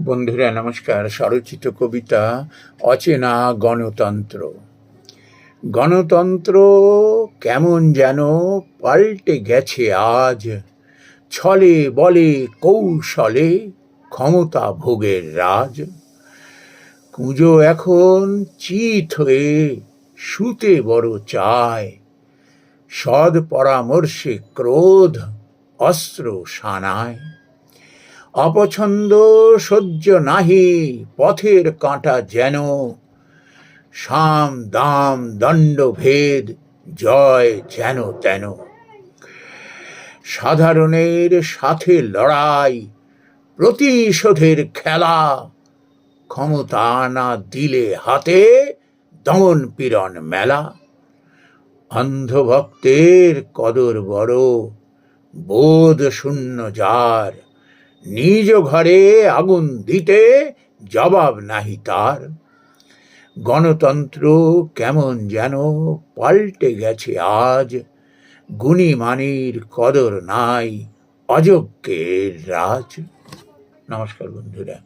বন্ধুরা নমস্কার। স্বরচিত কবিতা অচেনা গণতন্ত্র। গণতন্ত্র কেমন যেন পাল্টে গেছে আজ, ছলে বলে কৌশলে ক্ষমতা ভোগের রাজ। কুঁজো এখন চিত হয়ে শুতে বড় চায়, সদ পরামর্শে ক্রোধ অস্ত্র সানায়। অপছন্দ সহ্য নাহি পথের কাঁটা যেন, সাম দাম দণ্ড ভেদ জয় যেন তেন। সাধারণের সাথে লড়াই, প্রতিশোধের খেলা, ক্ষমতা না দিলে হাতে দমন পীড়ন মেলা। অন্ধভক্তের কদর বড়, বোধ শূন্য যার, নিজ ঘরে আগুন দিতে জবাব নাহি তার। গণতন্ত্র কেমন যেন পাল্টে গেছে আজ, গুণীমানের কদর নাই, অযোগ্যের রাজ। নমস্কার বন্ধুরা।